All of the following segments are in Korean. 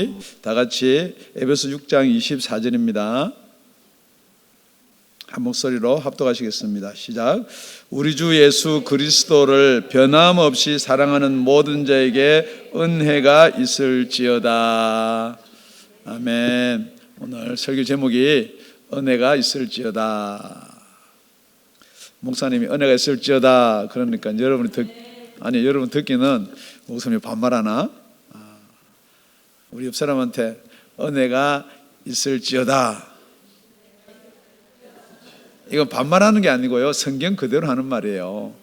우리 다 같이 에베소 6장 24절입니다. 한 목소리로 합독하시겠습니다. 시작. 우리 주 예수 그리스도를 변함없이 사랑하는 모든 자에게 은혜가 있을지어다. 아멘. 오늘 설교 제목이 은혜가 있을지어다. 목사님이 은혜가 있을지어다 그러니까 여러분 듣기는 목사님이 반말하나? 우리 옆 사람한테 은혜가 있을지어다. 이건 반말하는 게 아니고요, 성경 그대로 하는 말이에요.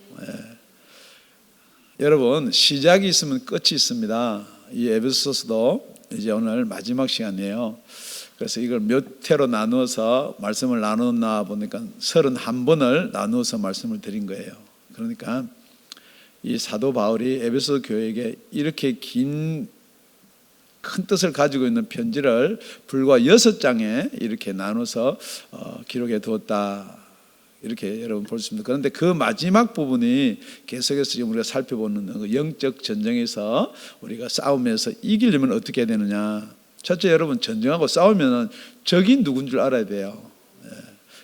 여러분, 시작이 있으면 끝이 있습니다. 이 에베소서도 이제 오늘 마지막 시간이에요. 그래서 이걸 몇 회로 나누어서 말씀을 나누나 보니까 31번을 나누어서 말씀을 드린 거예요. 그러니까 이 사도 바울이 에베소 교회에게 이렇게 큰 뜻을 가지고 있는 편지를 불과 6장에 이렇게 나눠서 기록해 두었다, 이렇게 여러분 볼 수 있습니다. 그런데 그 마지막 부분이 계속해서 지금 우리가 살펴보는 영적 전쟁에서 우리가 싸우면서 이기려면 어떻게 해야 되느냐. 첫째, 여러분, 전쟁하고 싸우면 적이 누군 줄 알아야 돼요.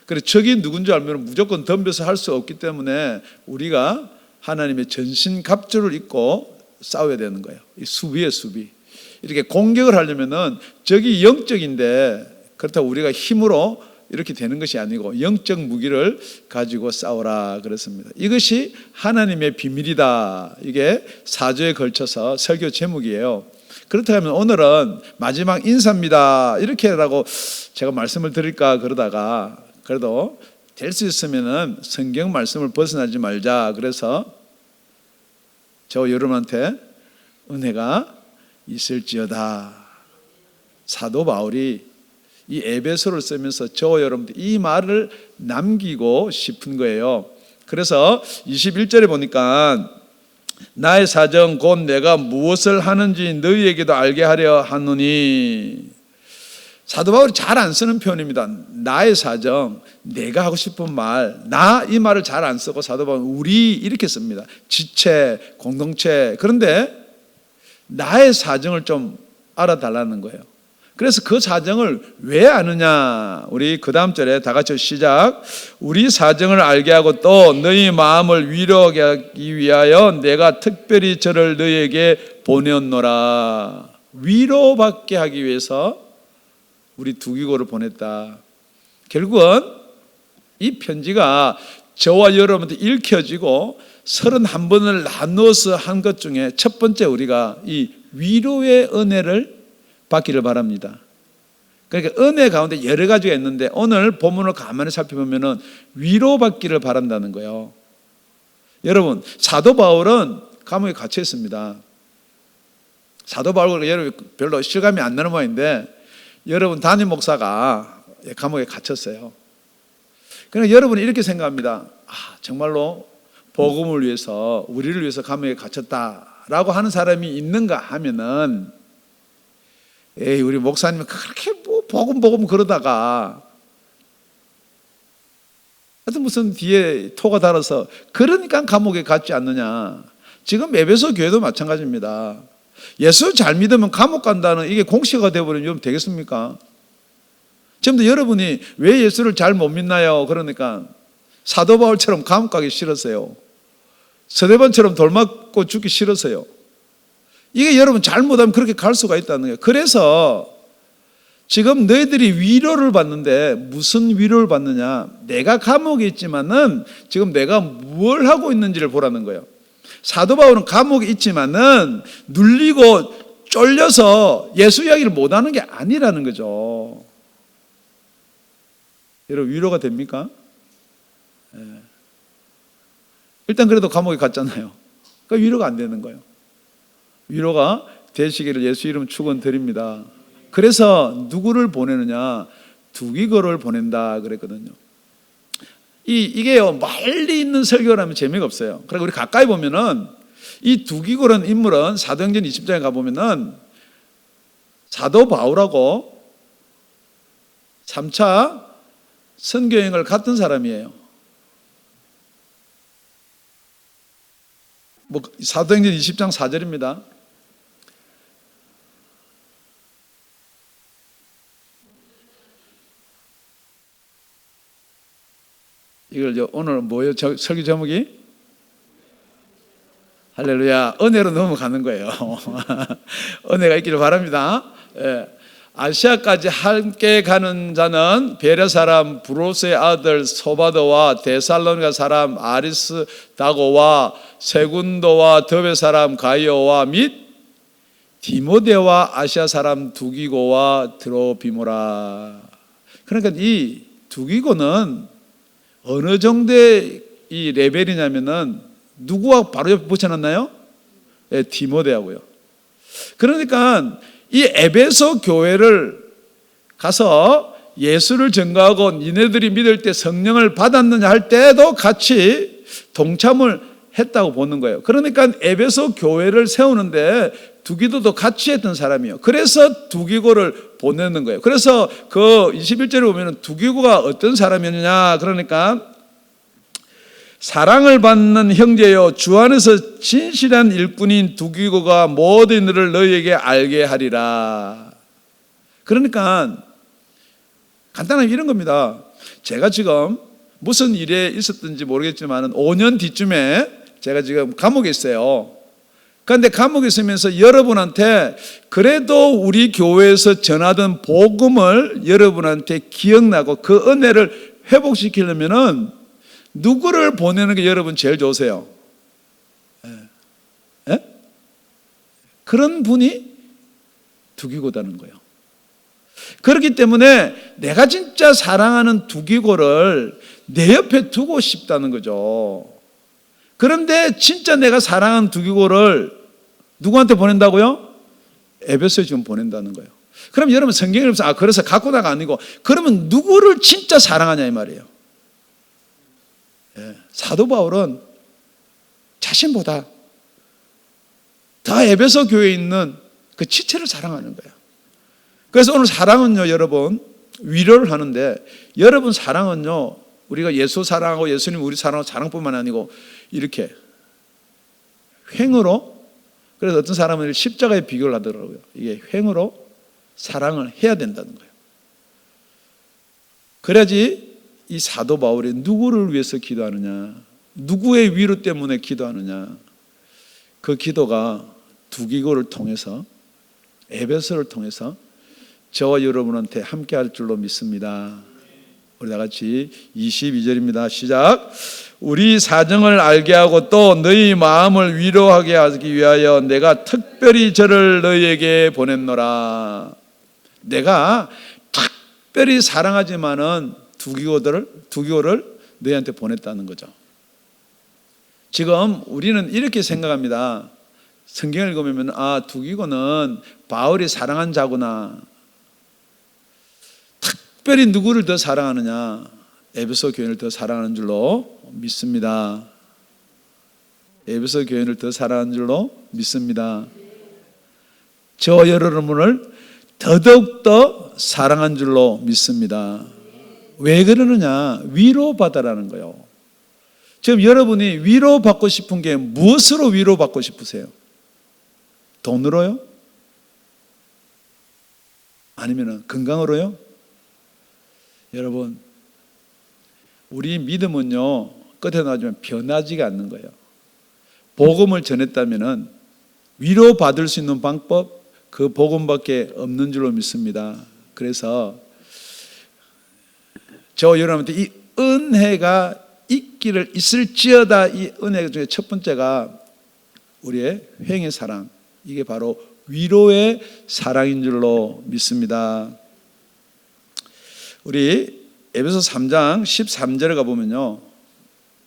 그래, 적이 누군 줄 알면 무조건 덤벼서 할 수 없기 때문에 우리가 하나님의 전신갑주를 입고 싸워야 되는 거예요. 이 수비예요, 수비. 이렇게 공격을 하려면은 적이 영적인데, 그렇다고 우리가 힘으로 이렇게 되는 것이 아니고 영적 무기를 가지고 싸우라 그랬습니다. 이것이 하나님의 비밀이다. 이게 4주에 걸쳐서 설교 제목이에요. 그렇다면 오늘은 마지막 인사입니다, 이렇게라고 제가 말씀을 드릴까 그러다가, 그래도 될 수 있으면은 성경 말씀을 벗어나지 말자 그래서 저 여러분한테 은혜가 있을지어다. 사도 바울이 이 에베소를 쓰면서 저 여러분들 이 말을 남기고 싶은 거예요. 그래서 21절에 보니까 나의 사정 곧 내가 무엇을 하는지 너희에게도 알게 하려 하노니. 사도 바울이 잘 안 쓰는 표현입니다. 나의 사정, 내가 하고 싶은 말, 나, 이 말을 잘 안 쓰고 사도 바울은 우리 이렇게 씁니다. 지체, 공동체. 그런데 나의 사정을 좀 알아달라는 거예요. 그래서 그 사정을 왜 아느냐. 우리 그 다음 절에 다 같이 시작. 우리 사정을 알게 하고 또 너희 마음을 위로하게 하기 위하여 내가 특별히 저를 너희에게 보내었노라. 위로받게 하기 위해서 우리 두기고를 보냈다. 결국은 이 편지가 저와 여러분한테 읽혀지고 31번을 나누어서 한 것 중에 첫 번째, 우리가 이 위로의 은혜를 받기를 바랍니다. 그러니까 은혜 가운데 여러 가지가 있는데 오늘 본문을 가만히 살펴보면 위로받기를 바란다는 거예요. 여러분, 사도 바울은 감옥에 갇혀 있습니다. 사도 바울은 여러분 별로 실감이 안 나는 모양인데, 여러분 담임 목사가 감옥에 갇혔어요. 그러니까 여러분이 이렇게 생각합니다. 정말로 복음을 위해서, 우리를 위해서 감옥에 갇혔다라고 하는 사람이 있는가 하면은, 우리 목사님은 그렇게 복음 그러다가 하여튼 무슨 뒤에 토가 달아서 그러니까 감옥에 갔지 않느냐. 지금 에베소 교회도 마찬가지입니다. 예수 잘 믿으면 감옥 간다는 이게 공식화가 되어버리면 되겠습니까? 지금도 여러분이 왜 예수를 잘 못 믿나요? 그러니까 사도 바울처럼 감옥 가기 싫었어요. 스데반처럼 돌 맞고 죽기 싫었어요. 이게 여러분 잘못하면 그렇게 갈 수가 있다는 거예요. 그래서 지금 너희들이 위로를 받는데 무슨 위로를 받느냐. 내가 감옥에 있지만은 지금 내가 뭘 하고 있는지를 보라는 거예요. 사도 바울은 감옥에 있지만은 눌리고 쫄려서 예수 이야기를 못하는 게 아니라는 거죠. 여러분, 위로가 됩니까? 일단 그래도 감옥에 갔잖아요. 그러니까 위로가 안 되는 거예요. 위로가 되시기를 예수 이름 축원드립니다. 그래서 누구를 보내느냐? 두기고를 보낸다 그랬거든요. 이게요, 멀리 있는 설교라면 재미가 없어요. 그러니까 우리 가까이 보면은 이 두기고라는 인물은 사도행전 20장에 가보면은 사도 바울하고 3차 선교여행을 갔던 사람이에요. 사도행전 20장 4절입니다. 이걸 오늘 뭐예요? 설교 제목이? 할렐루야. 은혜로 넘어가는 거예요. 은혜가 있기를 바랍니다. 예. 아시아까지 함께 가는 자는 베레 사람 브로스의 아들 소바더와 데살로니가 사람 아리스다고와 세군도와 더베 사람 가이오와 및 디모데와 아시아 사람 두기고와 드로비모라. 그러니까 이 두기고는 어느 정도의 이 레벨이냐면은 누구와 바로 옆에 붙여놨나요? 네, 디모데하고요. 그러니까 이 에베소 교회를 가서 예수를 증거하고 니네들이 믿을 때 성령을 받았느냐 할 때도 같이 동참을 했다고 보는 거예요. 그러니까 에베소 교회를 세우는데 두기도도 같이 했던 사람이에요. 그래서 두기고를 보내는 거예요. 그래서 그 21절에 보면 두기고가 어떤 사람이었느냐, 그러니까 사랑을 받는 형제여 주 안에서 진실한 일꾼인 두기고가 모든 일을 너희에게 알게 하리라. 그러니까 간단하게 이런 겁니다. 제가 지금 무슨 일에 있었든지 모르겠지만 5년 뒤쯤에 제가 지금 감옥에 있어요. 그런데 감옥에 있으면서 여러분한테 그래도 우리 교회에서 전하던 복음을 여러분한테 기억나고 그 은혜를 회복시키려면은 누구를 보내는 게 여러분 제일 좋으세요? 예? 그런 분이 두기고다는 거예요. 그렇기 때문에 내가 진짜 사랑하는 두기고를 내 옆에 두고 싶다는 거죠. 그런데 진짜 내가 사랑하는 두기고를 누구한테 보낸다고요? 에베소에 지금 보낸다는 거예요. 그럼 여러분 성경에 보면 그래서 갖고 나가 아니고 그러면 누구를 진짜 사랑하냐 이 말이에요. 사도 바울은 자신보다 더 에베소 교회에 있는 그 지체를 사랑하는 거예요. 그래서 오늘 사랑은요, 여러분 위로를 하는데 여러분 사랑은요, 우리가 예수 사랑하고 예수님 우리 사랑하고 사랑뿐만 아니고 이렇게 횡으로, 그래서 어떤 사람은 십자가에 비교를 하더라고요. 이게 횡으로 사랑을 해야 된다는 거예요. 그래야지 이 사도 바울이 누구를 위해서 기도하느냐, 누구의 위로 때문에 기도하느냐, 그 기도가 두기고를 통해서 에베소를 통해서 저와 여러분한테 함께 할 줄로 믿습니다. 우리 다 같이 22절입니다. 시작. 우리 사정을 알게 하고 또 너희 마음을 위로하게 하기 위하여 내가 특별히 저를 너희에게 보냈노라. 내가 특별히 사랑하지만은 두기고를 너희한테 보냈다는 거죠. 지금 우리는 이렇게 생각합니다. 성경을 읽으면 두기고는 바울이 사랑한 자구나. 특별히 누구를 더 사랑하느냐? 에베소 교회를 더 사랑하는 줄로 믿습니다. 에베소 교회를 더 사랑하는 줄로 믿습니다. 저와 여러분을 더더욱 사랑한 줄로 믿습니다. 왜 그러느냐? 위로받아라는 거예요. 지금 여러분이 위로받고 싶은 게 무엇으로 위로받고 싶으세요? 돈으로요? 아니면 건강으로요? 여러분, 우리 믿음은요, 끝에 나오지만 변하지가 않는 거예요. 복음을 전했다면 위로받을 수 있는 방법, 그 복음밖에 없는 줄로 믿습니다. 그래서 저 여러분한테 이 은혜가 있을지어다. 이 은혜 중에 첫 번째가 우리의 횡의 사랑, 이게 바로 위로의 사랑인 줄로 믿습니다. 우리 에베소 3장 13절에 가보면요,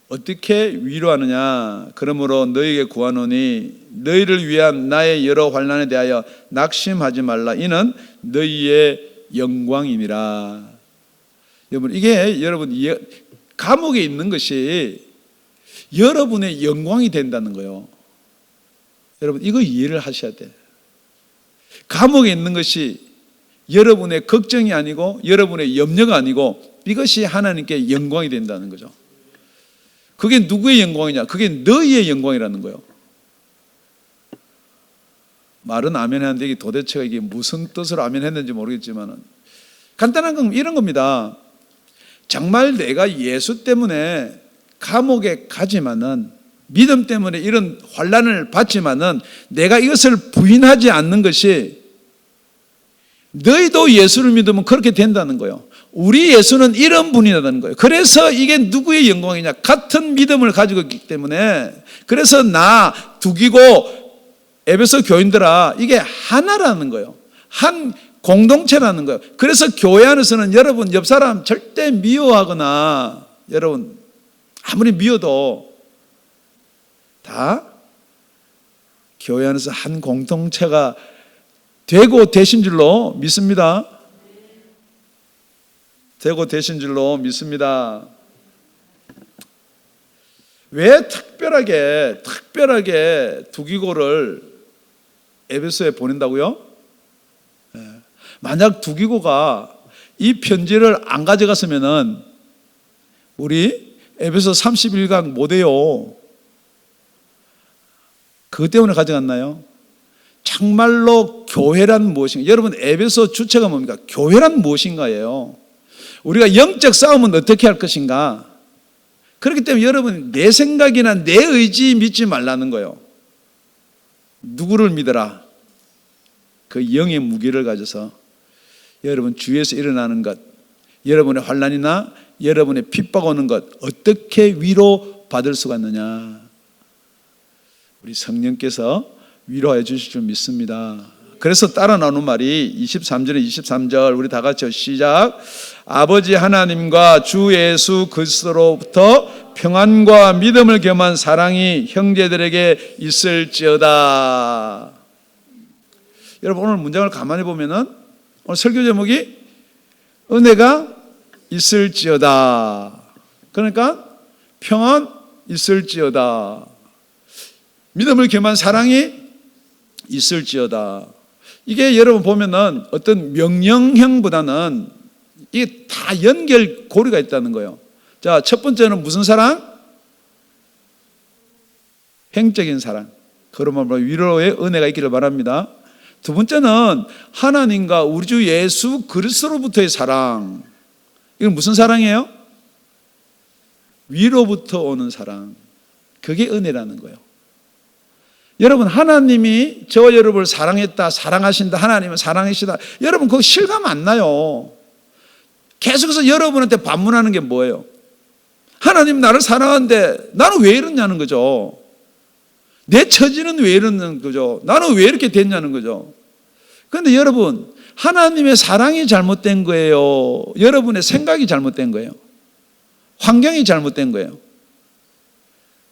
어떻게 위로하느냐? 그러므로 너희에게 구하노니 너희를 위한 나의 여러 환난에 대하여 낙심하지 말라. 이는 너희의 영광이니라. 여러분, 이게 여러분 감옥에 있는 것이 여러분의 영광이 된다는 거예요. 여러분, 이거 이해를 하셔야 돼요. 감옥에 있는 것이 여러분의 걱정이 아니고 여러분의 염려가 아니고 이것이 하나님께 영광이 된다는 거죠. 그게 누구의 영광이냐? 그게 너희의 영광이라는 거예요. 말은 아멘 하는데 이게 도대체가 이게 무슨 뜻으로 아멘 했는지 모르겠지만 간단한 건 이런 겁니다. 정말 내가 예수 때문에 감옥에 가지만은, 믿음 때문에 이런 환난을 받지만은 내가 이것을 부인하지 않는 것이, 너희도 예수를 믿으면 그렇게 된다는 거예요. 우리 예수는 이런 분이라는 거예요. 그래서 이게 누구의 영광이냐? 같은 믿음을 가지고 있기 때문에. 그래서 나 두기고 에베소 교인들아, 이게 하나라는 거예요. 한 공동체라는 거예요. 그래서 교회 안에서는 여러분 옆 사람 절대 미워하거나, 여러분 아무리 미워도 다 교회 안에서 한 공동체가 되고 되신 줄로 믿습니다. 되고 되신 줄로 믿습니다. 왜 특별하게 두기고를 에베소에 보낸다고요? 만약 두기고가 이 편지를 안 가져갔으면은 우리 에베소 31강 못해요. 그것 때문에 가져갔나요? 정말로 교회란 무엇인가? 여러분, 에베소 주체가 뭡니까? 교회란 무엇인가예요. 우리가 영적 싸움은 어떻게 할 것인가? 그렇기 때문에 여러분, 내 생각이나 내 의지 믿지 말라는 거예요. 누구를 믿어라? 그 영의 무기를 가져서 여러분 주위에서 일어나는 것, 여러분의 환난이나 여러분의 핍박 오는 것 어떻게 위로받을 수가 있느냐? 우리 성령께서 위로해 주실 줄 믿습니다. 그래서 따라 나오는 말이 23절에 23절 우리 다 같이 시작. 아버지 하나님과 주 예수 그리스도로부터 평안과 믿음을 겸한 사랑이 형제들에게 있을지어다. 여러분, 오늘 문장을 가만히 보면은 오늘 설교 제목이 은혜가 있을지어다. 그러니까 평안 있을지어다. 믿음을 겸한 사랑이 있을지어다. 이게 여러분 보면은 어떤 명령형보다는 이게 다 연결고리가 있다는 거예요. 자, 첫 번째는 무슨 사랑? 행적인 사랑. 그러면 위로의 은혜가 있기를 바랍니다. 두 번째는 하나님과 우리 주 예수 그리스도로부터의 사랑. 이건 무슨 사랑이에요? 위로부터 오는 사랑. 그게 은혜라는 거예요. 여러분, 하나님이 저와 여러분을 사랑했다, 사랑하신다, 하나님은 사랑하시다. 여러분, 그거 실감 안 나요. 계속해서 여러분한테 반문하는 게 뭐예요? 하나님 나를 사랑하는데 나는 왜 이러냐는 거죠. 내 처지는 왜 이러는 거죠. 나는 왜 이렇게 됐냐는 거죠. 그런데 여러분, 하나님의 사랑이 잘못된 거예요? 여러분의 생각이 잘못된 거예요? 환경이 잘못된 거예요?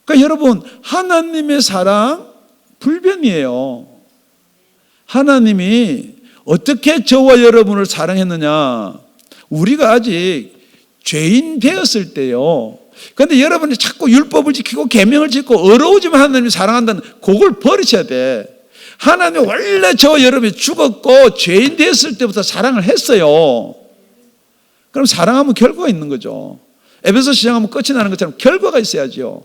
그러니까 여러분, 하나님의 사랑 불변이에요. 하나님이 어떻게 저와 여러분을 사랑했느냐? 우리가 아직 죄인 되었을 때요. 그런데 여러분이 자꾸 율법을 지키고 계명을 지키고 어려우지만 하나님이 사랑한다는 그걸 버리셔야 돼. 하나님이 원래 저와 여러분이 죽었고 죄인 되었을 때부터 사랑을 했어요. 그럼 사랑하면 결과가 있는 거죠. 에베소 시작하면 끝이 나는 것처럼 결과가 있어야죠.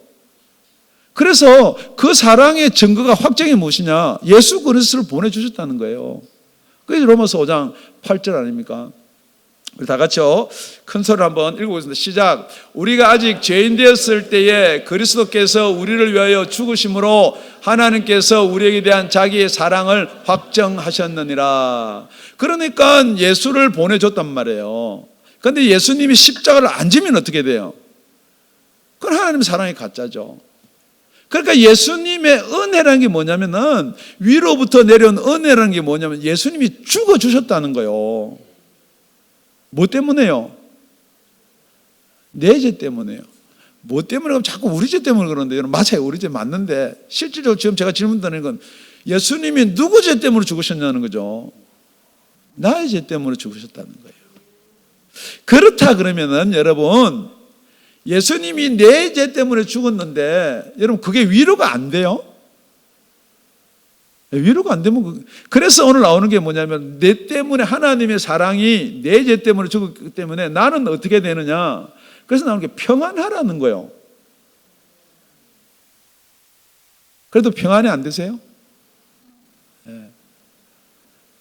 그래서 그 사랑의 증거가 확정이 무엇이냐? 예수 그리스도를 보내주셨다는 거예요. 그게 로마서 5장 8절 아닙니까? 우리 다 같이요, 큰 소리로 한번 읽어보겠습니다. 시작. 우리가 아직 죄인 되었을 때에 그리스도께서 우리를 위하여 죽으심으로 하나님께서 우리에게 대한 자기의 사랑을 확정하셨느니라. 그러니까 예수를 보내줬단 말이에요. 그런데 예수님이 십자가를 안 지면 어떻게 돼요? 그건 하나님의 사랑이 가짜죠. 그러니까 예수님의 은혜라는 게 뭐냐면은, 위로부터 내려온 은혜라는 게 뭐냐면 예수님이 죽어주셨다는 거예요. 뭐 때문에요? 내 죄 때문에요. 뭐 때문에? 그럼 자꾸 우리 죄 때문에 그러는데, 여러분, 맞아요. 우리 죄 맞는데, 실질적으로 지금 제가 질문 드리는 건 예수님이 누구 죄 때문에 죽으셨냐는 거죠. 나의 죄 때문에 죽으셨다는 거예요. 그렇다 그러면은 여러분, 예수님이 내 죄 때문에 죽었는데 여러분, 그게 위로가 안 돼요? 위로가 안 되면, 그래서 오늘 나오는 게 뭐냐면, 내 때문에 하나님의 사랑이 내 죄 때문에 죽었기 때문에 나는 어떻게 되느냐? 그래서 나오는 게 평안하라는 거예요. 그래도 평안이 안 되세요?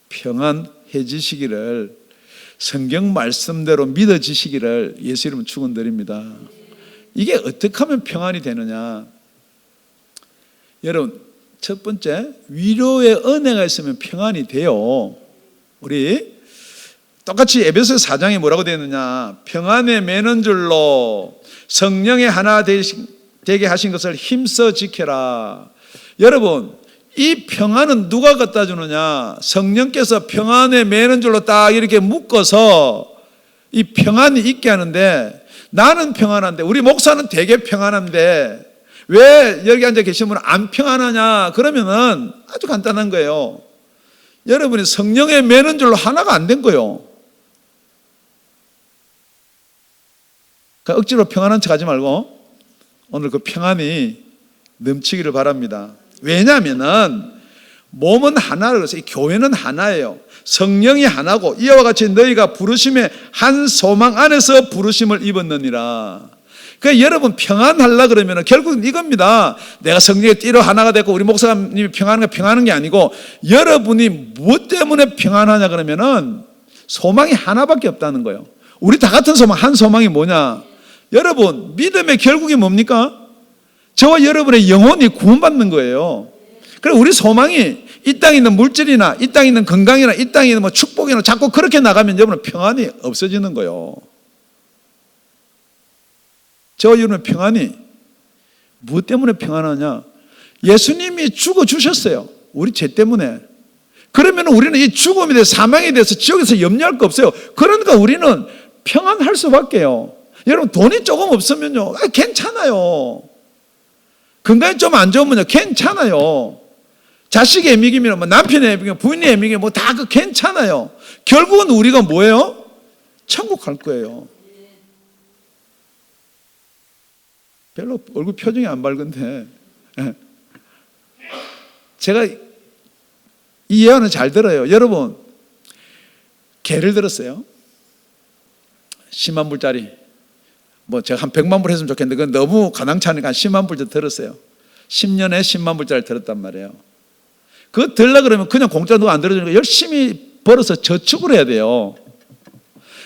평안해지시기를. 성경 말씀대로 믿어지시기를 예수 이름으로 축원드립니다. 이게 어떻게 하면 평안이 되느냐? 여러분, 첫 번째, 위로의 은혜가 있으면 평안이 돼요. 우리 똑같이 에베소 4장에 뭐라고 되어 있느냐? 평안에 매는 줄로 성령의 하나 되게 하신 것을 힘써 지켜라. 여러분, 이 평안은 누가 갖다 주느냐? 성령께서 평안에 매는 줄로 딱 이렇게 묶어서 이 평안이 있게 하는데, 나는 평안한데, 우리 목사는 되게 평안한데 왜 여기 앉아 계신 분은 안 평안하냐? 그러면은 아주 간단한 거예요. 여러분이 성령에 매는 줄로 하나가 안 된 거예요. 그러니까 억지로 평안한 척 하지 말고 오늘 그 평안이 넘치기를 바랍니다. 왜냐하면은 몸은 하나를, 그래서 이 교회는 하나예요. 성령이 하나고 이와 같이 너희가 부르심의 한 소망 안에서 부르심을 입었느니라. 그러니까 여러분 평안하려 그러면 결국은 이겁니다. 내가 성령의 띠로 하나가 됐고 우리 목사님이 평안한 게 아니고, 여러분이 무엇 때문에 평안하냐 그러면은 소망이 하나밖에 없다는 거예요. 우리 다 같은 소망, 한 소망이 뭐냐? 여러분, 믿음의 결국이 뭡니까? 저와 여러분의 영혼이 구원받는 거예요. 그래서 우리 소망이 이 땅에 있는 물질이나 이 땅에 있는 건강이나 이 땅에 있는 뭐 축복이나 자꾸 그렇게 나가면 여러분은 평안이 없어지는 거예요. 저와 여러분의 평안이 무엇 때문에 평안하냐? 예수님이 죽어주셨어요. 우리 죄 때문에. 그러면 우리는 이 죽음에 대해서, 사망에 대해서 지옥에서 염려할 거 없어요. 그러니까 우리는 평안할 수밖에요. 여러분, 돈이 조금 없으면요, 괜찮아요. 건강이 좀 안 좋으면요, 괜찮아요. 자식의 애미기면 뭐 남편의 애미기면 부인의 애미기면 뭐 다 괜찮아요. 결국은 우리가 뭐예요? 천국 갈 거예요. 별로 얼굴 표정이 안 밝은데 제가 이 예언은 잘 들어요. 여러분, 개를 들었어요. 10만 불짜리. 뭐 제가 한 100만 불 했으면 좋겠는데 그건 너무 가당찮으니까 한 10만 불 들었어요. 10년에 10만 불짜리 들었단 말이에요. 그거 들려고 그러면 그냥 공짜 누가 안 들어주니까 열심히 벌어서 저축을 해야 돼요.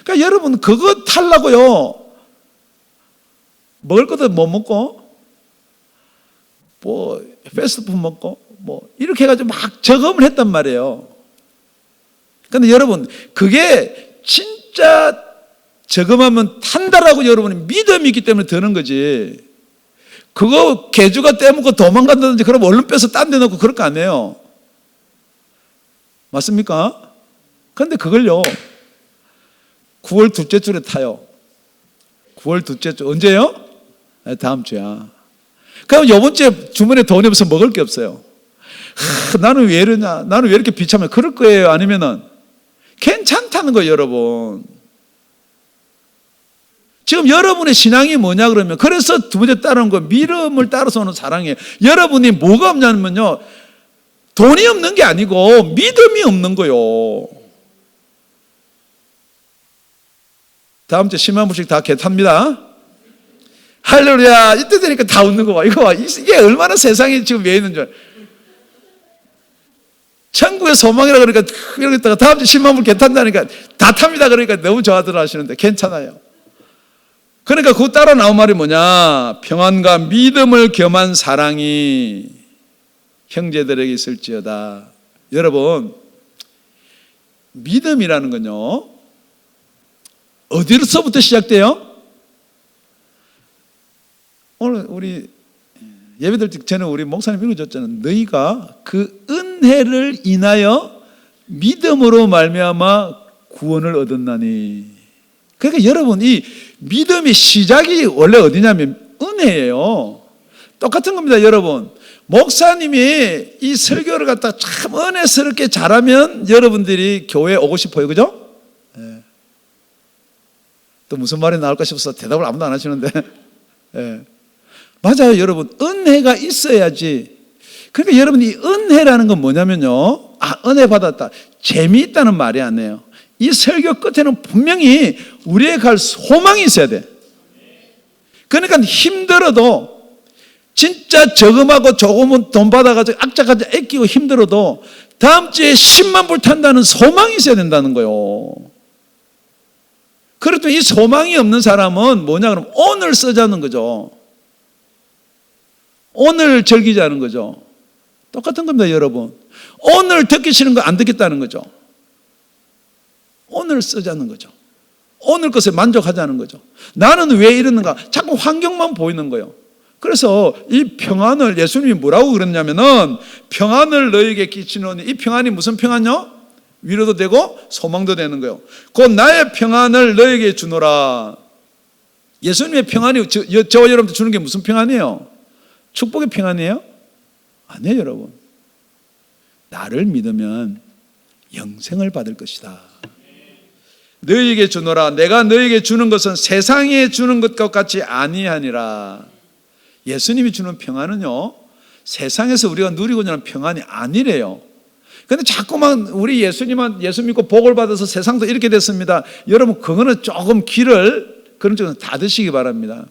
그러니까 여러분, 그거 타려고요, 먹을 것도 못 먹고 뭐 패스트푸드 먹고 뭐 이렇게 해가지고 막 저금을 했단 말이에요. 그런데 여러분, 그게 진짜 저금하면 탄다라고 여러분이 믿음이 있기 때문에 드는 거지, 그거 개주가 떼먹고 도망간다든지 그러면 얼른 빼서 딴 데 넣고 그럴 거 아니에요. 맞습니까? 그런데 그걸요 9월 둘째 주에 타요. 9월 둘째 주 언제요? 다음 주야. 그럼 이번 주에 주머니에 돈이 없어서 먹을 게 없어요. 나는 왜 이러냐, 나는 왜 이렇게 비참해, 그럴 거예요? 아니면은 괜찮다는 거예요. 여러분, 지금 여러분의 신앙이 뭐냐 그러면, 그래서 두 번째 따르는 거, 믿음을 따라서 오는 사랑이에요. 여러분이 뭐가 없냐면요, 돈이 없는 게 아니고 믿음이 없는 거예요. 다음 주에 10만 불씩 다 개탑니다. 할렐루야. 이때 되니까 다 웃는 거 봐. 이거 봐. 이게 얼마나 세상에 지금 왜 있는 줄. 천국의 소망이라 그러니까 이러다가 다음 주에 10만 불 개탄다니까 다 탑니다. 그러니까 너무 좋아들 하시는데 괜찮아요. 그러니까 그거 따라 나온 말이 뭐냐? 평안과 믿음을 겸한 사랑이 형제들에게 있을지어다. 여러분, 믿음이라는 건요, 어디로서부터 시작돼요? 오늘 우리 예배들 전에 우리 목사님 읽어줬잖아요. 너희가 그 은혜를 인하여 믿음으로 말미암아 구원을 얻었나니. 그러니까 여러분, 이 믿음의 시작이 원래 어디냐면 은혜예요. 똑같은 겁니다. 여러분, 목사님이 이 설교를 갖다 참 은혜스럽게 잘하면 여러분들이 교회에 오고 싶어요. 그죠? 네. 또 무슨 말이 나올까 싶어서 대답을 아무도 안 하시는데 네. 맞아요. 여러분, 은혜가 있어야지. 그러니까 여러분, 이 은혜라는 건 뭐냐면요, 은혜 받았다, 재미있다는 말이 아니에요. 이 설교 끝에는 분명히 우리의 갈 소망이 있어야 돼. 그러니까 힘들어도, 진짜 저금하고 조금은 돈 받아가지고 악착같이 아끼고 힘들어도 다음 주에 10만 불 탄다는 소망이 있어야 된다는 거예요. 그렇다면 이 소망이 없는 사람은 뭐냐 그러면 오늘 쓰자는 거죠. 오늘 즐기자는 거죠. 똑같은 겁니다, 여러분. 오늘 듣기 싫은 거 안 듣겠다는 거죠. 오늘 쓰자는 거죠. 오늘 것에 만족하자는 거죠. 나는 왜 이러는가? 자꾸 환경만 보이는 거예요. 그래서 이 평안을 예수님이 뭐라고 그랬냐면은 평안을 너에게 끼치노니, 이 평안이 무슨 평안요? 위로도 되고 소망도 되는 거예요. 곧 나의 평안을 너에게 주노라. 예수님의 평안이 저와 여러분한테 주는 게 무슨 평안이에요? 축복의 평안이에요? 아니에요, 여러분. 나를 믿으면 영생을 받을 것이다. 너희에게 주노라. 내가 너희에게 주는 것은 세상에 주는 것과 같이 아니하니라. 예수님이 주는 평안은요, 세상에서 우리가 누리고자 하는 평안이 아니래요. 그런데 자꾸만 우리 예수 믿고 복을 받아서 세상도 이렇게 됐습니다. 여러분, 그거는 조금 그런 쪽은 다 드시기 바랍니다.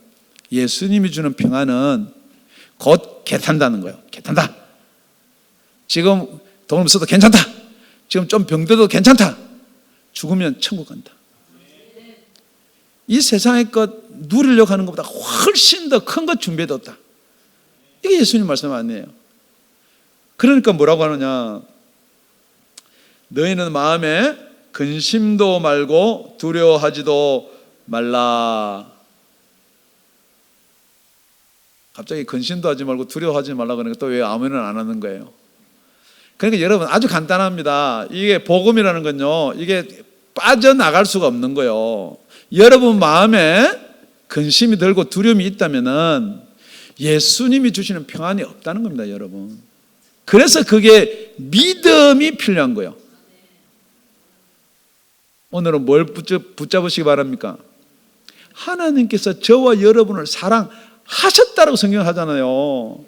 예수님이 주는 평안은 곧 개탄다는 거예요. 개탄다. 지금 돈 없어도 괜찮다. 지금 좀 병들어도 괜찮다. 죽으면 천국 간다. 이 세상의 것 누리려고 하는 것보다 훨씬 더 큰 것 준비해뒀다. 이게 예수님 말씀 아니에요. 그러니까 뭐라고 하느냐? 너희는 마음에 근심도 말고 두려워하지도 말라. 갑자기 근심도 하지 말고 두려워하지 말라 그러니까 또 왜 아멘은 안 하는 거예요? 그러니까 여러분, 아주 간단합니다. 이게 복음이라는 건요, 이게 빠져나갈 수가 없는 거예요. 여러분 마음에 근심이 들고 두려움이 있다면은 예수님이 주시는 평안이 없다는 겁니다, 여러분. 그래서 그게 믿음이 필요한 거예요. 오늘은 뭘 붙잡으시기 바랍니까? 하나님께서 저와 여러분을 사랑하셨다고 성경하잖아요.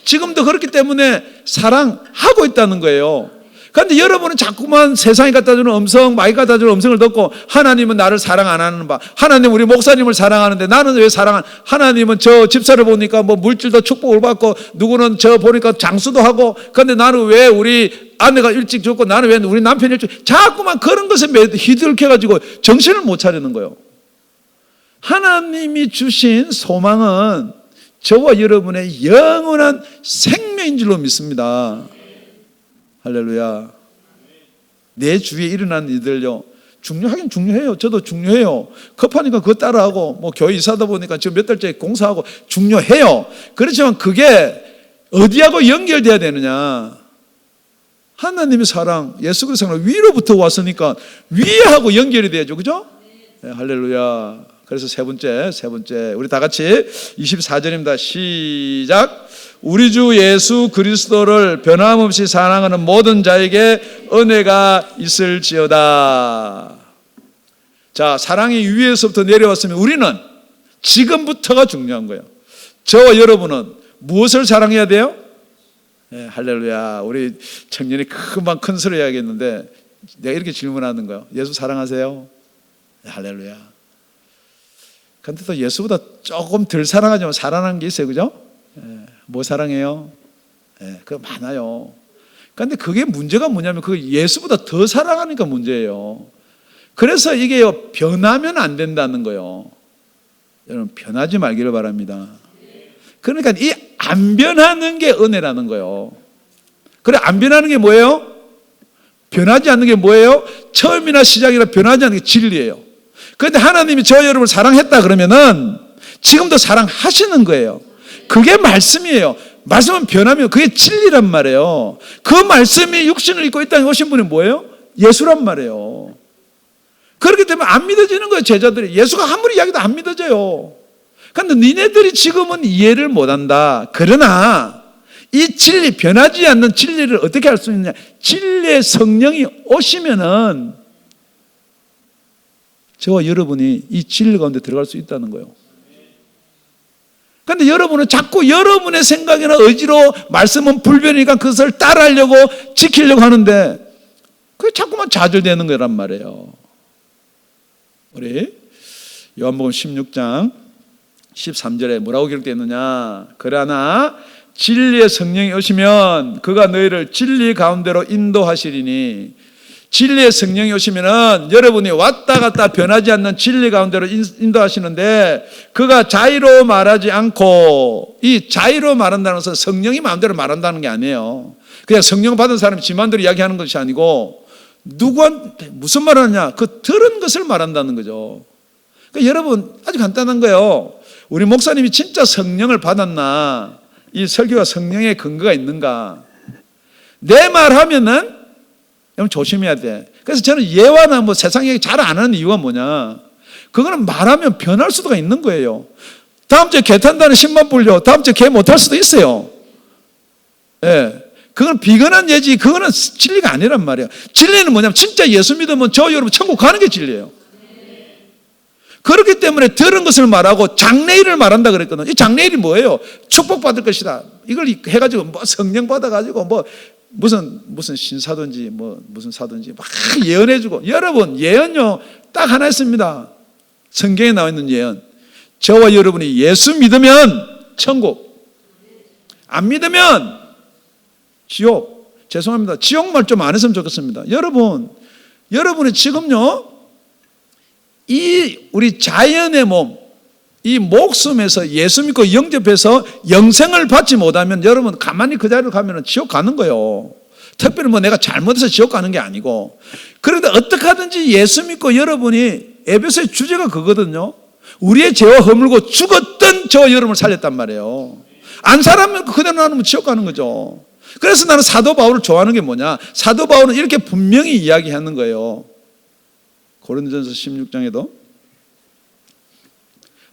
지금도 그렇기 때문에 사랑하고 있다는 거예요. 그런데 여러분은 자꾸만 세상이 갖다주는 음성, 마귀가 갖다주는 음성을 듣고 하나님은 나를 사랑 안 하는 바, 하나님 우리 목사님을 사랑하는데 나는 왜 하나님은 저 집사를 보니까 뭐 물질도 축복을 받고 누구는 저 보니까 장수도 하고, 그런데 나는 왜 우리 아내가 일찍 죽고 나는 왜 우리 남편이 일찍, 자꾸만 그런 것에 휘둘켜가지고 정신을 못 차리는 거예요. 하나님이 주신 소망은 저와 여러분의 영원한 생명인 줄로 믿습니다. 할렐루야. 내 주위에 일어나는 일들요, 중요하긴 중요해요. 저도 중요해요. 급하니까 그거 따라하고, 뭐 교회 이사다 보니까 지금 몇 달째 공사하고 중요해요. 그렇지만 그게 어디하고 연결돼야 되느냐? 하나님의 사랑, 예수 그리스도의 사랑 위로부터 왔으니까 위하고 연결이 돼야죠. 그죠? 네, 할렐루야. 그래서 세 번째 우리 다 같이 24절입니다. 시작. 우리 주 예수 그리스도를 변함없이 사랑하는 모든 자에게 은혜가 있을지어다. 자, 사랑이 위에서부터 내려왔으면 우리는 지금부터가 중요한 거예요. 저와 여러분은 무엇을 사랑해야 돼요? 네, 할렐루야. 우리 청년이 금방 큰 소리 해야겠는데 내가 이렇게 질문하는 거예요. 예수 사랑하세요? 네, 할렐루야. 근데 또 예수보다 조금 덜 사랑하지만 사랑하는 게 있어요. 그죠? 뭐 사랑해요? 그거 많아요. 그런데 그게 문제가 뭐냐면 그 예수보다 더 사랑하니까 문제예요. 그래서 이게요, 변하면 안 된다는 거예요. 여러분, 변하지 말기를 바랍니다. 그러니까 이 안 변하는 게 은혜라는 거예요. 그래, 안 변하는 게 뭐예요? 변하지 않는 게 뭐예요? 처음이나 시작이나 변하지 않는 게 진리예요. 그런데 하나님이 저 여러분을 사랑했다 그러면은 지금도 사랑하시는 거예요. 그게 말씀이에요. 말씀은 변하면 그게 진리란 말이에요. 그 말씀이 육신을 입고 이 땅에 오신 분이 뭐예요? 예수란 말이에요. 그렇기 때문에 안 믿어지는 거예요. 제자들이 예수가 아무리 이야기도 안 믿어져요. 그런데 니네들이 지금은 이해를 못한다. 그러나 이 진리, 변하지 않는 진리를 어떻게 할 수 있느냐? 진리의 성령이 오시면은 저와 여러분이 이 진리 가운데 들어갈 수 있다는 거예요. 그런데 여러분은 자꾸 여러분의 생각이나 의지로 말씀은 불변이니까 그것을 따라하려고 지키려고 하는데 그게 자꾸만 좌절되는 거란 말이에요. 우리 요한복음 16장 13절에 뭐라고 기록되어 있느냐? 그러나 진리의 성령이 오시면 그가 너희를 진리 가운데로 인도하시리니 진리의 성령이 오시면은 여러분이 왔다 갔다 변하지 않는 진리 가운데로 인도하시는데, 그가 자의로 말하지 않고, 이 자의로 말한다는 것은 성령이 마음대로 말한다는 게 아니에요. 그냥 성령 받은 사람이 지 마음대로 이야기하는 것이 아니고 누구한테 무슨 말을 하냐, 그 들은 것을 말한다는 거죠. 그러니까 여러분, 아주 간단한 거예요. 우리 목사님이 진짜 성령을 받았나, 이 설교가 성령의 근거가 있는가. 내 말하면은 여러분 조심해야 돼. 그래서 저는 예화나 뭐 세상 얘기 잘 안 하는 이유가 뭐냐, 그거는 말하면 변할 수도 있는 거예요. 다음 주에 개 탄다는 10만 불려, 다음 주에 개 못할 수도 있어요. 예. 그건 비근한 예지, 그거는 진리가 아니란 말이에요. 진리는 뭐냐면 진짜 예수 믿으면 저 여러분 천국 가는 게 진리예요. 그렇기 때문에 들은 것을 말하고 장래일을 말한다 그랬거든요. 이 장래일이 뭐예요? 축복받을 것이다. 이걸 해가지고 뭐 성령 받아가지고 뭐 무슨 신사든지 뭐 무슨 사든지 막 예언해주고. 여러분, 예언요 딱 하나 있습니다. 성경에 나와 있는 예언. 저와 여러분이 예수 믿으면 천국, 안 믿으면 지옥. 죄송합니다. 지옥말 좀 안 했으면 좋겠습니다. 여러분이 지금요, 이 우리 자연의 몸, 이 목숨에서 예수 믿고 영접해서 영생을 받지 못하면 여러분 가만히 그 자리로 가면 지옥 가는 거예요. 특별히 뭐 내가 잘못해서 지옥 가는 게 아니고. 그런데 어떻게 하든지 예수 믿고 여러분이, 에베소의 주제가 그거거든요. 우리의 죄와 허물고 죽었던 저와 여러분을 살렸단 말이에요. 안 살면 그대로 놔두면 지옥 가는 거죠. 그래서 나는 사도 바울을 좋아하는 게 뭐냐, 사도 바울은 이렇게 분명히 이야기하는 거예요. 고린도전서 16장에도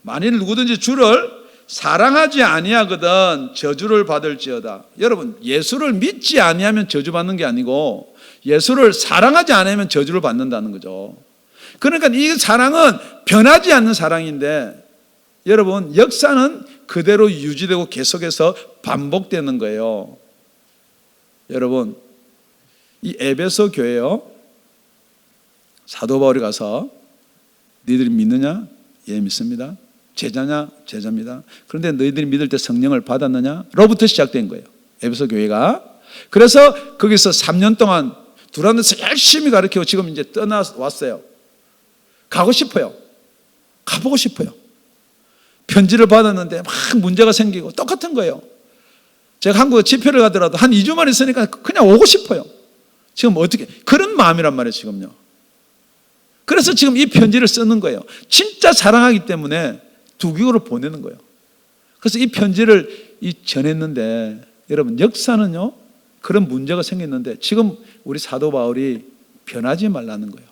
만일 누구든지 주를 사랑하지 아니하거든 저주를 받을지어다. 여러분, 예수를 믿지 아니하면 저주받는 게 아니고 예수를 사랑하지 않으면 저주를 받는다는 거죠. 그러니까 이 사랑은 변하지 않는 사랑인데, 여러분, 역사는 그대로 유지되고 계속해서 반복되는 거예요. 여러분, 이 에베소 교회요, 사도 바울이 가서 너희들이 믿느냐? 예, 믿습니다. 제자냐? 제자입니다. 그런데 너희들이 믿을 때 성령을 받았느냐? 로부터 시작된 거예요, 에베소 교회가. 그래서 거기서 3년 동안 두란노에서 열심히 가르치고 지금 이제 떠나왔어요. 가고 싶어요. 가보고 싶어요. 편지를 받았는데 막 문제가 생기고 똑같은 거예요. 제가 한국에 집회를 가더라도 한 2주만 있으니까 그냥 오고 싶어요. 지금 어떻게, 그런 마음이란 말이에요, 지금요. 그래서 지금 이 편지를 쓰는 거예요. 진짜 사랑하기 때문에 두기고를 보내는 거예요. 그래서 이 편지를 전했는데, 여러분, 역사는요, 그런 문제가 생겼는데 지금 우리 사도 바울이 변하지 말라는 거예요.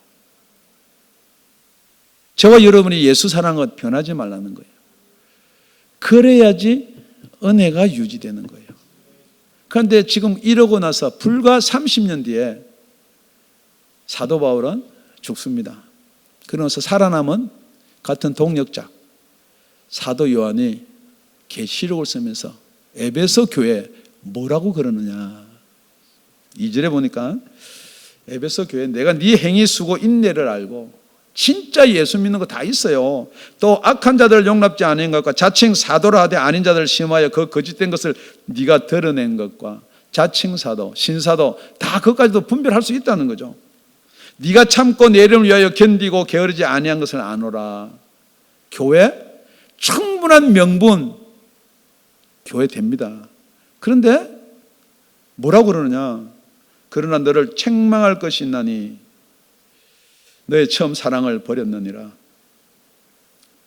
저와 여러분이 예수 사랑은 변하지 말라는 거예요. 그래야지 은혜가 유지되는 거예요. 그런데 지금 이러고 나서 불과 30년 뒤에 사도 바울은 죽습니다. 그러면서 살아남은 같은 동역자 사도 요한이 계시록을 쓰면서 에베소 교회에 뭐라고 그러느냐, 2절에 보니까 에베소 교회, 내가 네 행위 수고 인내를 알고, 진짜 예수 믿는 거 다 있어요. 또 악한 자들을 용납지 않은 것과 자칭 사도라 하되 아닌 자들을 시험하여 그 거짓된 것을 네가 드러낸 것과 자칭 사도, 신사도 다 그것까지도 분별할 수 있다는 거죠. 네가 참고 내 이름을 위하여 견디고 게으르지 아니한 것을 아노라. 교회 충분한 명분, 교회 됩니다. 그런데 뭐라고 그러느냐, 그러나 너를 책망할 것이 있나니 너의 처음 사랑을 버렸느니라.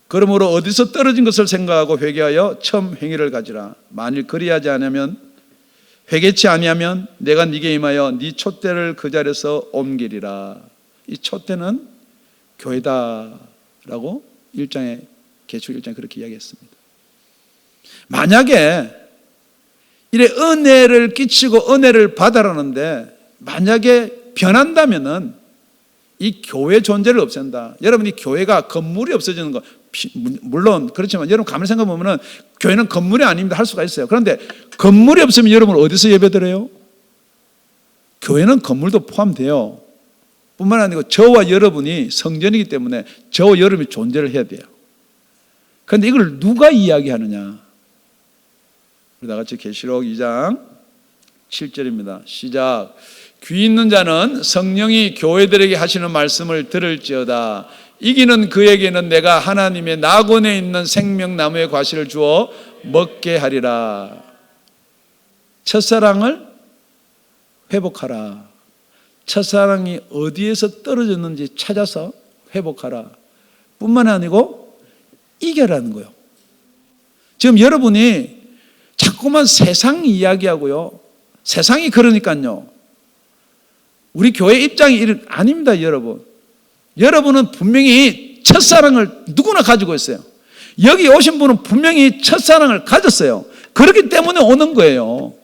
그러므로 어디서 떨어진 것을 생각하고 회개하여 처음 행위를 가지라. 만일 그리하지 않으면, 회개치 아니하면 내가 네게 임하여 네 촛대를 그 자리에서 옮기리라. 이 촛대는 교회다라고 계시록 1장에 그렇게 이야기했습니다. 만약에 이래 은혜를 끼치고 은혜를 받아라는데 만약에 변한다면은 이 교회 존재를 없앤다. 여러분, 이 교회가 건물이 없어지는 거 물론 그렇지만 여러분 가만히 생각해 보면은 교회는 건물이 아닙니다 할 수가 있어요. 그런데 건물이 없으면 여러분 어디서 예배드려요? 교회는 건물도 포함돼요. 뿐만 아니고 저와 여러분이 성전이기 때문에 저와 여러분이 존재를 해야 돼요. 그런데 이걸 누가 이야기하느냐? 우리 다 같이 계시록 2장 7절입니다. 시작. 귀 있는 자는 성령이 교회들에게 하시는 말씀을 들을지어다. 이기는 그에게는 내가 하나님의 낙원에 있는 생명나무의 과실을 주어 먹게 하리라. 첫사랑을 회복하라. 첫사랑이 어디에서 떨어졌는지 찾아서 회복하라. 뿐만 아니고 이겨라는 거예요. 지금 여러분이 자꾸만 세상 이야기하고요. 세상이 그러니까요. 우리 교회 입장이 아닙니다, 여러분. 여러분은 분명히 첫사랑을 누구나 가지고 있어요. 여기 오신 분은 분명히 첫사랑을 가졌어요. 그렇기 때문에 오는 거예요.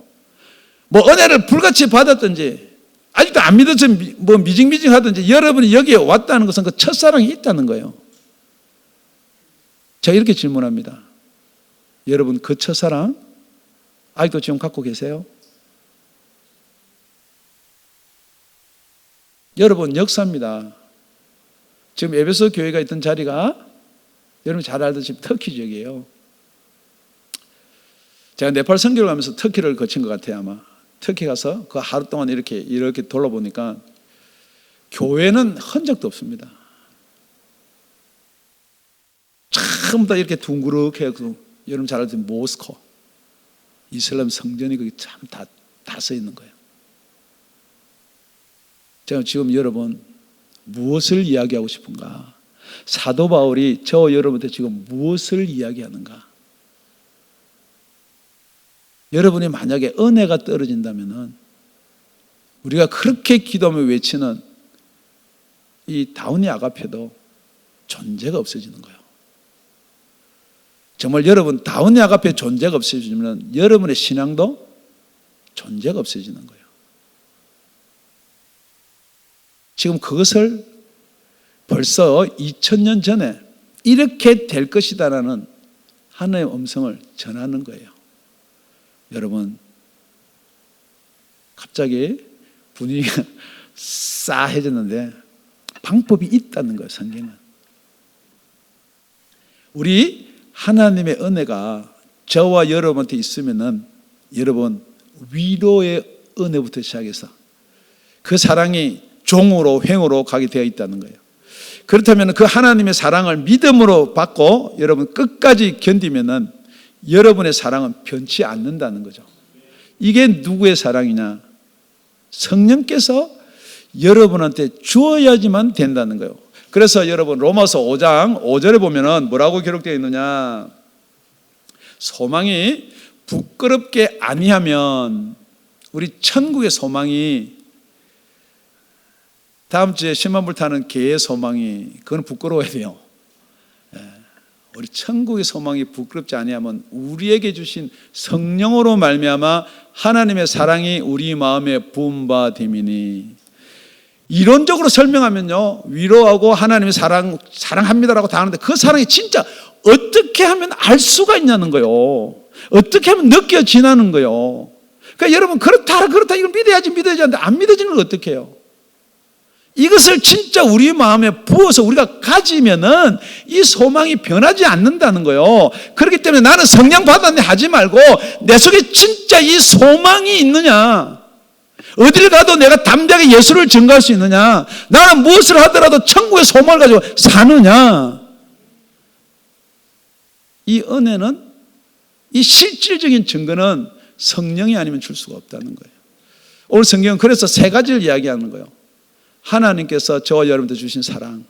뭐 은혜를 불같이 받았든지 아직도 안 믿어서 뭐 미징미징 하든지 여러분이 여기에 왔다는 것은 그 첫사랑이 있다는 거예요. 제가 이렇게 질문합니다. 여러분 그 첫사랑 아직도 지금 갖고 계세요? 여러분 역사입니다. 지금 에베소 교회가 있던 자리가 여러분 잘 알듯이 터키 지역이에요. 제가 네팔 선교를 가면서 터키를 거친 것 같아요. 아마 터키 가서 그 하루 동안 이렇게 돌아보니까 교회는 흔적도 없습니다. 전부 다 이렇게 둥그렇게 해서 여러분 잘 알듯이 모스코 이슬람 성전이 거기 참 다 써 있는 거예요. 제가 지금 여러분 무엇을 이야기하고 싶은가? 사도 바울이 저 여러분한테 지금 무엇을 이야기하는가? 여러분이 만약에 은혜가 떨어진다면은 우리가 그렇게 기도하며 외치는 이 다우니 아가페도 존재가 없어지는 거예요. 정말 여러분 다우니 아가페 존재가 없어지면 여러분의 신앙도 존재가 없어지는 거예요. 지금 그것을 벌써 2000년 전에 이렇게 될 것이다라는 하나님의 음성을 전하는 거예요. 여러분 갑자기 분위기가 싸해졌는데 방법이 있다는 거예요. 성경은 우리 하나님의 은혜가 저와 여러분한테 있으면은 여러분 위로의 은혜부터 시작해서 그 사랑이 종으로 횡으로 가게 되어 있다는 거예요. 그렇다면 그 하나님의 사랑을 믿음으로 받고 여러분 끝까지 견디면은 여러분의 사랑은 변치 않는다는 거죠. 이게 누구의 사랑이냐? 성령께서 여러분한테 주어야지만 된다는 거예요. 그래서 여러분 로마서 5장 5절에 보면은 뭐라고 기록되어 있느냐? 소망이 부끄럽게 아니하면 우리 천국의 소망이 다음 주에 심한불 타는 개의 소망이 그건 부끄러워야 돼요. 우리 천국의 소망이 부끄럽지 아니하면 우리에게 주신 성령으로 말미암아 하나님의 사랑이 우리 마음에 부은 바 됨이니. 이론적으로 설명하면요 위로하고 하나님의 사랑합니다라고 다 하는데 그 사랑이 진짜 어떻게 하면 알 수가 있냐는 거예요. 어떻게 하면 느껴지나는 거예요. 그러니까 여러분 그렇다 이걸 믿어야지 하는데 안 믿어지는 걸 어떻게 해요? 이것을 진짜 우리 마음에 부어서 우리가 가지면은 이 소망이 변하지 않는다는 거예요. 그렇기 때문에 나는 성령 받았네 하지 말고 내 속에 진짜 이 소망이 있느냐? 어디를 가도 내가 담대하게 예수를 증거할 수 있느냐? 나는 무엇을 하더라도 천국의 소망을 가지고 사느냐? 이 은혜는 이 실질적인 증거는 성령이 아니면 줄 수가 없다는 거예요. 오늘 성경은 그래서 세 가지를 이야기하는 거예요. 하나님께서 저와 여러분들 주신 사랑,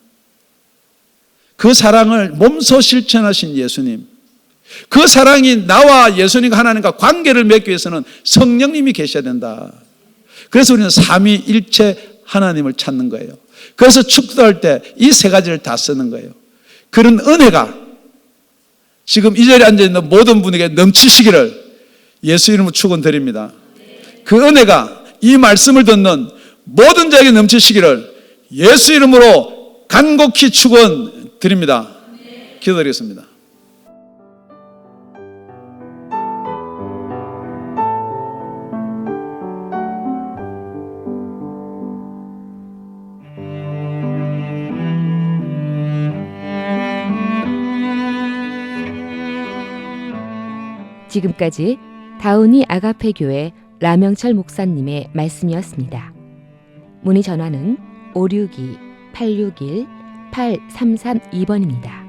그 사랑을 몸소 실천하신 예수님, 그 사랑이 나와 예수님과 하나님과 관계를 맺기 위해서는 성령님이 계셔야 된다. 그래서 우리는 삼위일체 하나님을 찾는 거예요. 그래서 축도할 때 이 세 가지를 다 쓰는 거예요. 그런 은혜가 지금 이 자리에 앉아있는 모든 분에게 넘치시기를 예수 이름으로 축원드립니다. 그 은혜가 이 말씀을 듣는 모든 자에게 넘치시기를 예수 이름으로 간곡히 축원드립니다. 기도드리겠습니다. 지금까지 다우니 아가페 교회 라명철 목사님의 말씀이었습니다. 문의 전화는 562-861-8332번입니다.